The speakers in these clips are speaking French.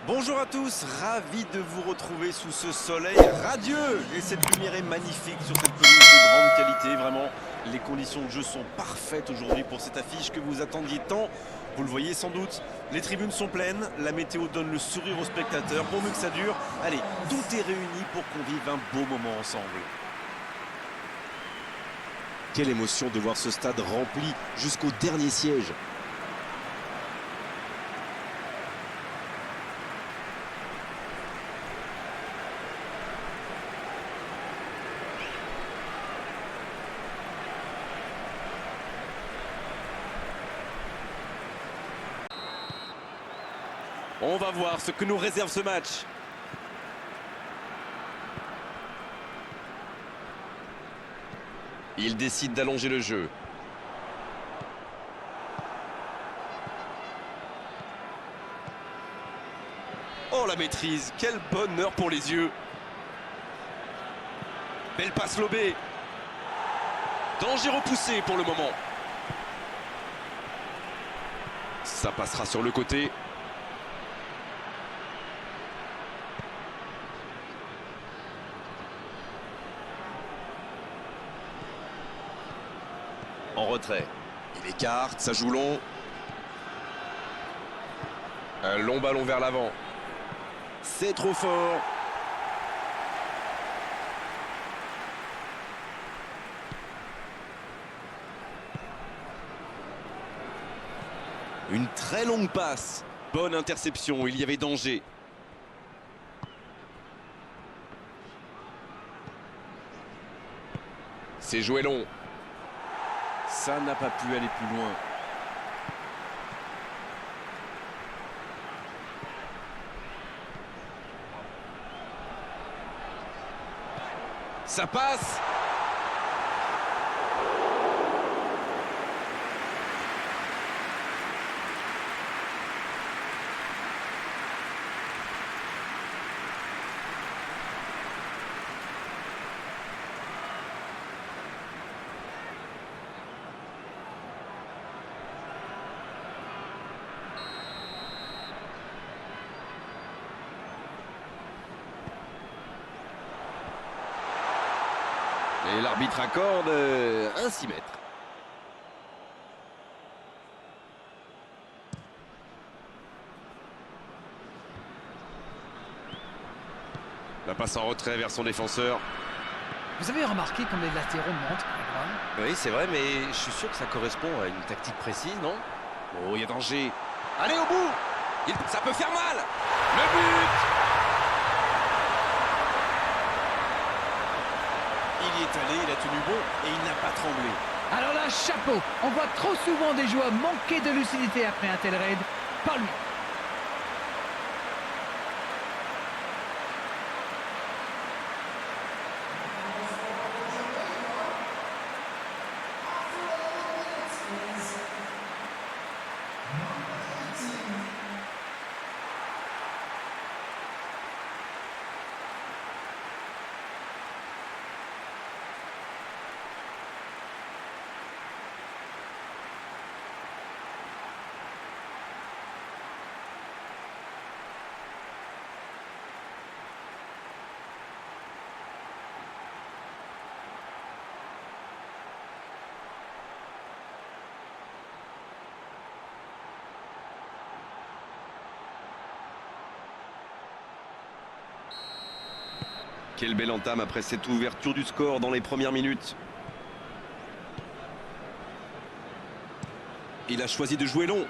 Bonjour à tous, ravi de vous retrouver sous ce soleil radieux. Et cette lumière est magnifique sur cette pelouse de grande qualité. Vraiment, les conditions de jeu sont parfaites aujourd'hui pour cette affiche que vous attendiez tant. Vous le voyez sans doute, les tribunes sont pleines, la météo donne le sourire aux spectateurs. Pour mieux que ça dure, allez, tout est réuni pour qu'on vive un beau moment ensemble. Quelle émotion de voir ce stade rempli jusqu'au dernier siège. On va voir ce que nous réserve ce match. Il décide d'allonger le jeu. Oh la maîtrise, quel bonheur pour les yeux. Belle passe lobée. Danger repoussé pour le moment. Ça passera sur le côté. En retrait. Il écarte, ça joue long. Un long ballon vers l'avant. C'est trop fort. Une très longue passe. Bonne interception, il y avait danger. C'est joué long. Ça n'a pas pu aller plus loin. Ça passe. Et l'arbitre accorde un 6 mètres. La passe en retrait vers son défenseur. Vous avez remarqué comme les latéraux montent? Oui, c'est vrai, mais je suis sûr que ça correspond à une tactique précise, non? Oh, il y a danger. Allez, au bout! Ça peut faire mal! Le but! Il y est allé, il a tenu bon et il n'a pas tremblé. Alors là, chapeau. On voit trop souvent des joueurs manquer de lucidité après un tel raid. Pas lui. Quelle belle entame après cette ouverture du score dans les premières minutes. Il a choisi de jouer long.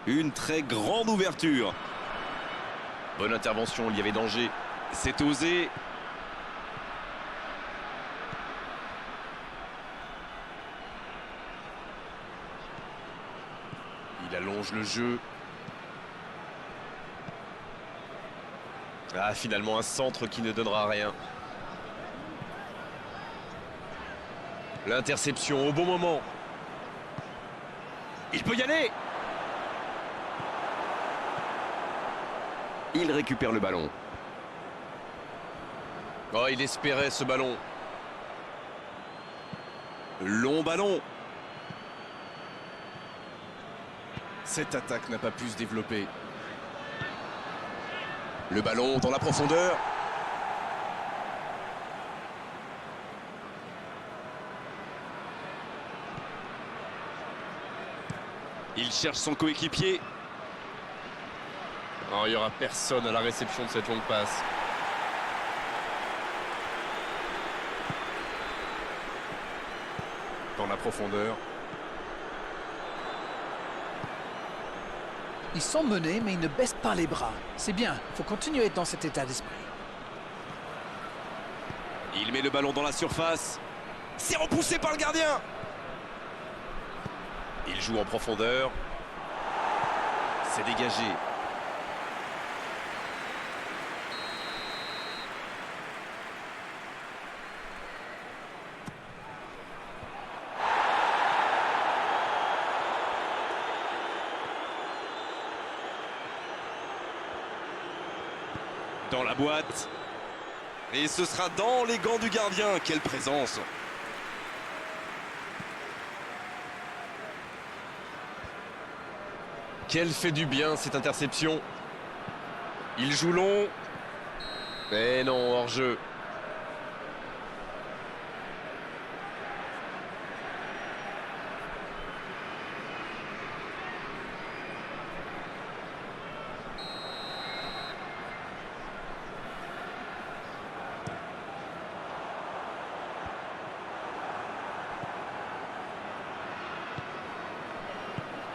Une très grande ouverture. Bonne intervention, il y avait danger. C'est osé. Il allonge le jeu. Ah, finalement un centre qui ne donnera rien. L'interception au bon moment. Il peut y aller. Il récupère le ballon. Oh, il espérait ce ballon. Long ballon. Cette attaque n'a pas pu se développer. Le ballon dans la profondeur. Il cherche son coéquipier. Oh, il n'y aura personne à la réception de cette longue passe. Dans la profondeur. Ils sont menés, mais ils ne baissent pas les bras. C'est bien, il faut continuer dans cet état d'esprit. Il met le ballon dans la surface. C'est repoussé par le gardien. Il joue en profondeur. C'est dégagé. Dans la boîte. Et ce sera dans les gants du gardien. Quelle présence! Quelle fait du bien cette interception. Il joue long. Mais non, hors-jeu.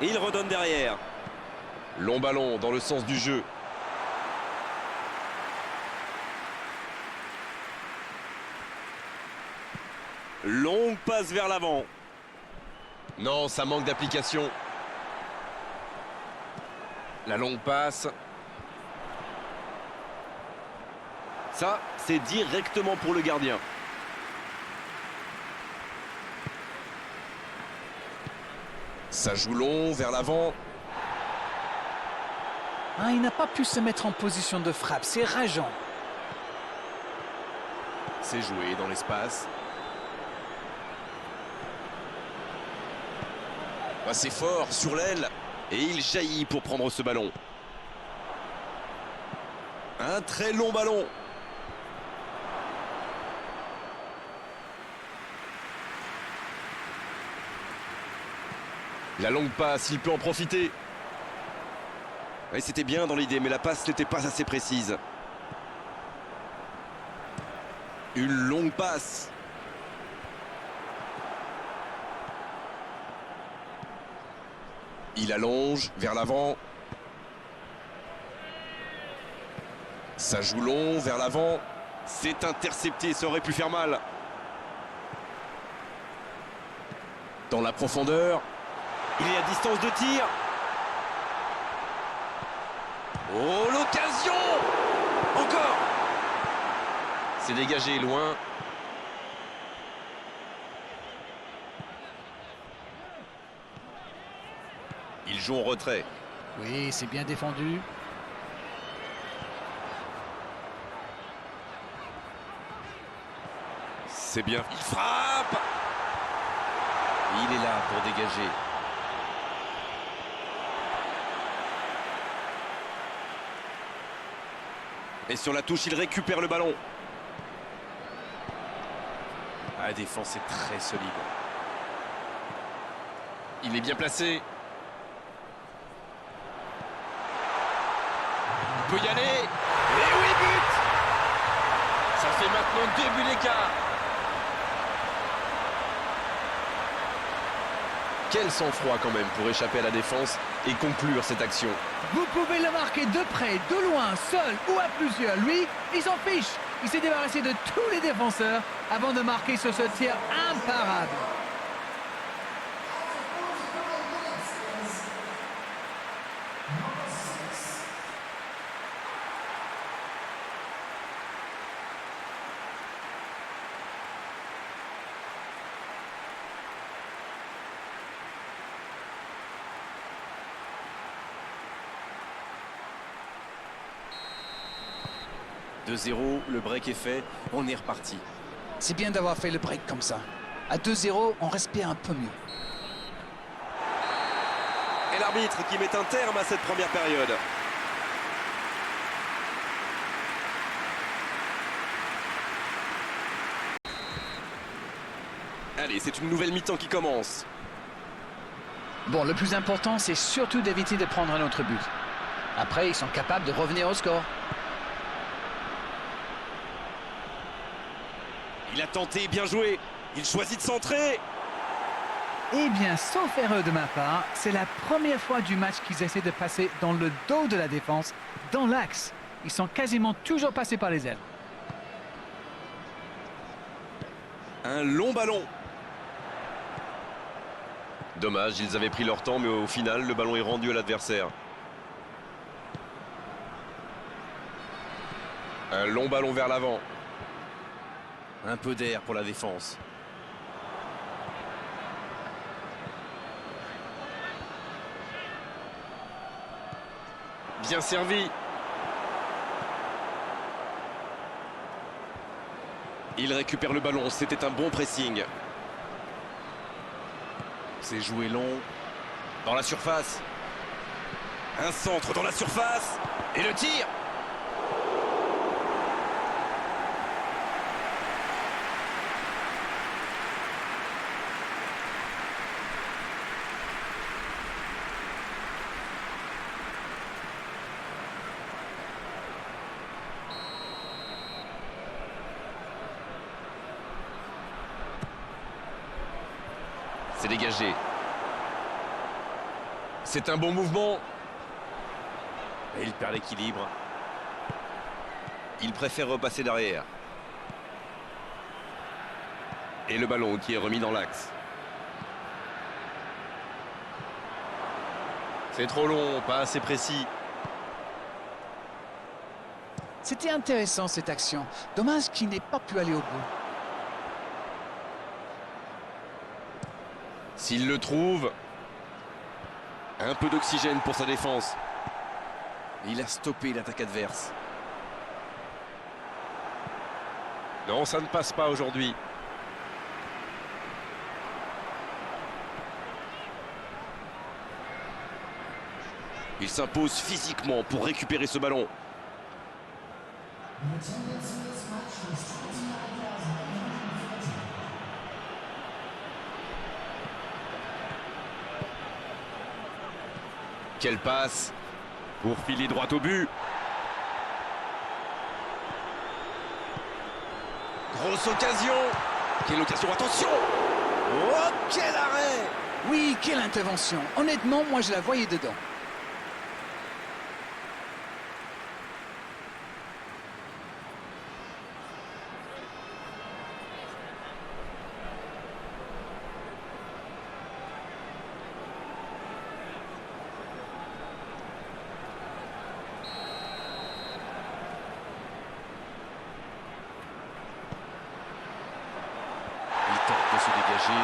Et il redonne derrière. Long ballon dans le sens du jeu. Longue passe vers l'avant. Non, ça manque d'application. La longue passe. Ça, c'est directement pour le gardien. Ça joue long vers l'avant. Ah, il n'a pas pu se mettre en position de frappe, c'est rageant. C'est joué dans l'espace. Ah, c'est fort sur l'aile. Et il jaillit pour prendre ce ballon. Un très long ballon. La longue passe, il peut en profiter. Et c'était bien dans l'idée, mais la passe n'était pas assez précise. Une longue passe. Il allonge vers l'avant. Ça joue long vers l'avant. C'est intercepté, ça aurait pu faire mal. Dans la profondeur. Il est à distance de tir. Oh, l'occasion! Encore! C'est dégagé loin. Il joue en retrait. Oui, c'est bien défendu. C'est bien. Il frappe! Il est là pour dégager. Et sur la touche, il récupère le ballon. La défense est très solide. Il est bien placé. Il peut y aller. Et oui, but! Ça fait maintenant 2 buts d'écart. Quel sang-froid quand même pour échapper à la défense et conclure cette action. Vous pouvez le marquer de près, de loin, seul ou à plusieurs. Lui, il s'en fiche. Il s'est débarrassé de tous les défenseurs avant de marquer sur ce tir imparable. « 2-0, le break est fait, on est reparti. » C'est bien d'avoir fait le break comme ça. À 2-0, on respire un peu mieux. Et l'arbitre qui met un terme à cette première période. Allez, c'est une nouvelle mi-temps qui commence. Bon, le plus important, c'est surtout d'éviter de prendre un autre but. Après, ils sont capables de revenir au score. Il a tenté, bien joué. Il choisit de centrer. Eh bien, sauf erreur de ma part, c'est la première fois du match qu'ils essaient de passer dans le dos de la défense, dans l'axe. Ils sont quasiment toujours passés par les ailes. Un long ballon. Dommage, ils avaient pris leur temps, mais au final, le ballon est rendu à l'adversaire. Un long ballon vers l'avant. Un peu d'air pour la défense. Bien servi. Il récupère le ballon, c'était un bon pressing. C'est joué long. Dans la surface. Un centre dans la surface. Et le tir. C'est dégagé. C'est un bon mouvement. Et il perd l'équilibre. Il préfère repasser derrière. Et le ballon qui est remis dans l'axe. C'est trop long, pas assez précis. C'était intéressant cette action. Dommage qu'il n'ait pas pu aller au bout. S'il le trouve, un peu d'oxygène pour sa défense. Il a stoppé l'attaque adverse. Non, ça ne passe pas aujourd'hui. Il s'impose physiquement pour récupérer ce ballon. Quelle passe pour filer droit au but. Grosse occasion. Quelle occasion, attention. Oh, quel arrêt. Oui, quelle intervention. Honnêtement, moi je la voyais dedans. Il tente de se dégager.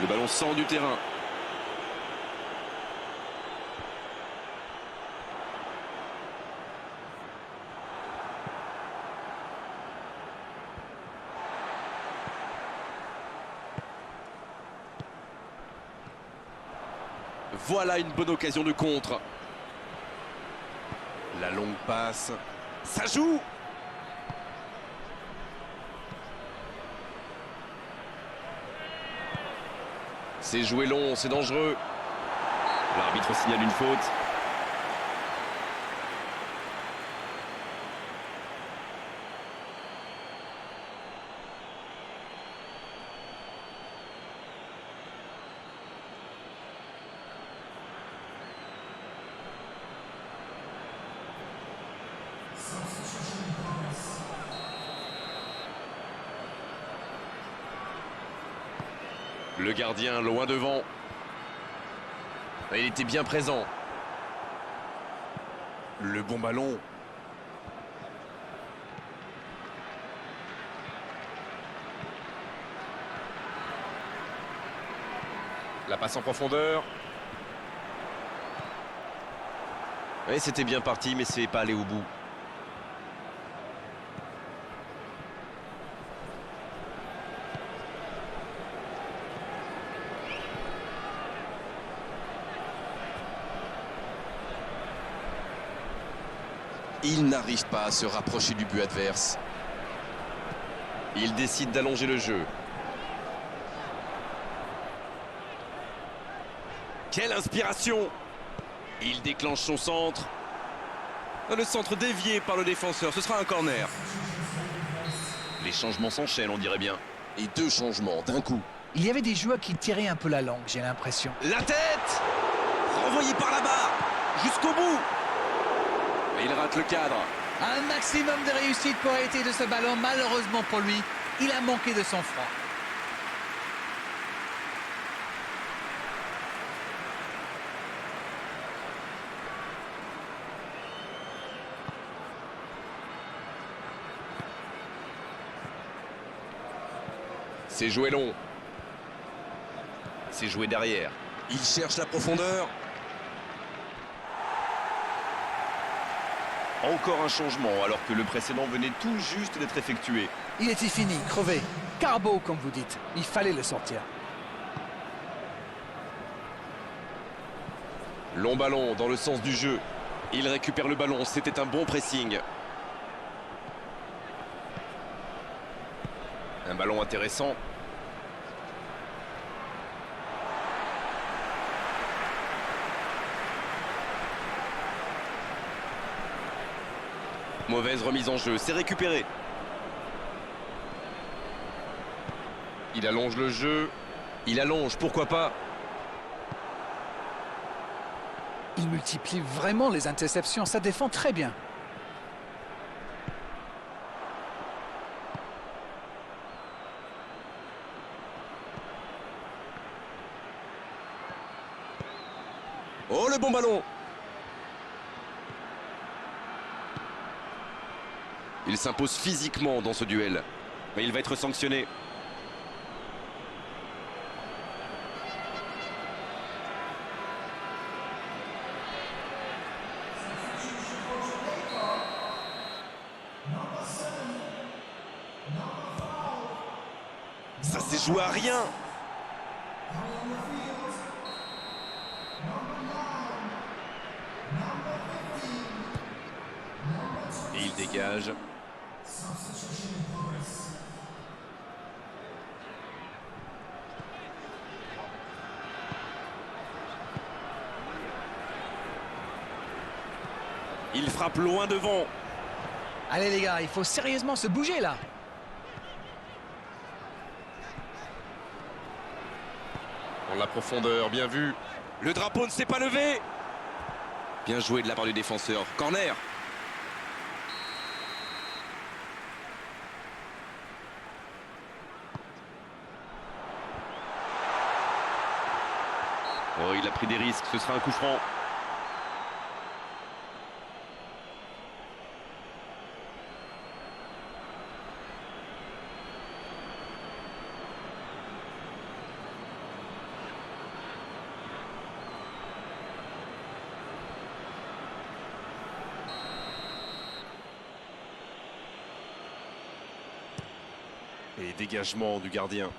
Le ballon sort du terrain. Voilà une bonne occasion de contre. La longue passe. Ça joue. C'est joué long, c'est dangereux. L'arbitre signale une faute. Le gardien loin devant. Il était bien présent. Le bon ballon. La passe en profondeur. Oui, c'était bien parti, mais c'est pas allé au bout. Il n'arrive pas à se rapprocher du but adverse. Il décide d'allonger le jeu. Quelle inspiration! Il déclenche son centre. Le centre dévié par le défenseur, ce sera un corner. Les changements s'enchaînent, on dirait bien. Et 2 changements d'un coup. Il y avait des joueurs qui tiraient un peu la langue, j'ai l'impression. La tête! Renvoyé par la barre, jusqu'au bout. Et il rate le cadre. Un maximum de réussite pour arrêter de ce ballon, malheureusement pour lui, il a manqué de sang-froid. C'est joué long. C'est joué derrière. Il cherche la profondeur. Encore un changement alors que le précédent venait tout juste d'être effectué. Il était fini, crevé. Carbo, comme vous dites. Il fallait le sortir. Long ballon dans le sens du jeu. Il récupère le ballon, c'était un bon pressing. Un ballon intéressant. Mauvaise remise en jeu, c'est récupéré. Il allonge le jeu. Il allonge, pourquoi pas. Il multiplie vraiment les interceptions, ça défend très bien. Oh, le bon ballon! Il s'impose physiquement dans ce duel. Mais il va être sanctionné. Ça s'est joué à rien. Et il dégage. Il frappe loin devant. Allez les gars, il faut sérieusement se bouger là. Dans la profondeur, bien vu. Le drapeau ne s'est pas levé. Bien joué de la part du défenseur. Corner. Oh, il a pris des risques, ce sera un coup franc. Et dégagement du gardien.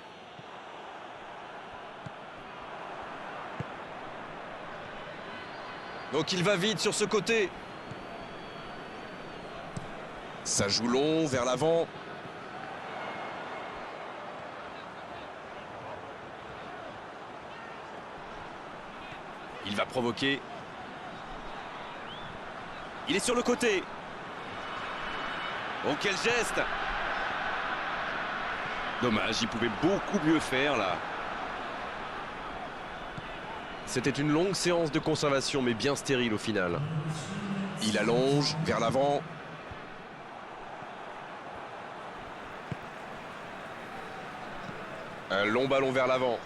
Donc il va vite sur ce côté. Ça joue long vers l'avant. Il va provoquer. Il est sur le côté. Oh, quel geste! Dommage, il pouvait beaucoup mieux faire là. C'était une longue séance de conservation, mais bien stérile au final. Il allonge vers l'avant. Un long ballon vers l'avant.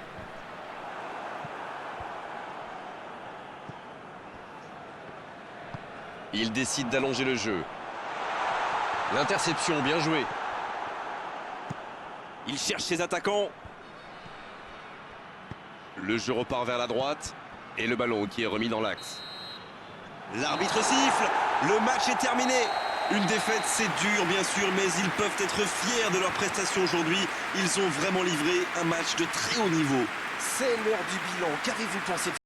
Il décide d'allonger le jeu. L'interception, bien joué. Il cherche ses attaquants. Le jeu repart vers la droite. Et le ballon qui est remis dans l'axe. L'arbitre siffle. Le match est terminé. Une défaite, c'est dur bien sûr, mais ils peuvent être fiers de leur prestation aujourd'hui. Ils ont vraiment livré un match de très haut niveau. C'est l'heure du bilan. Qu'avez-vous pensé de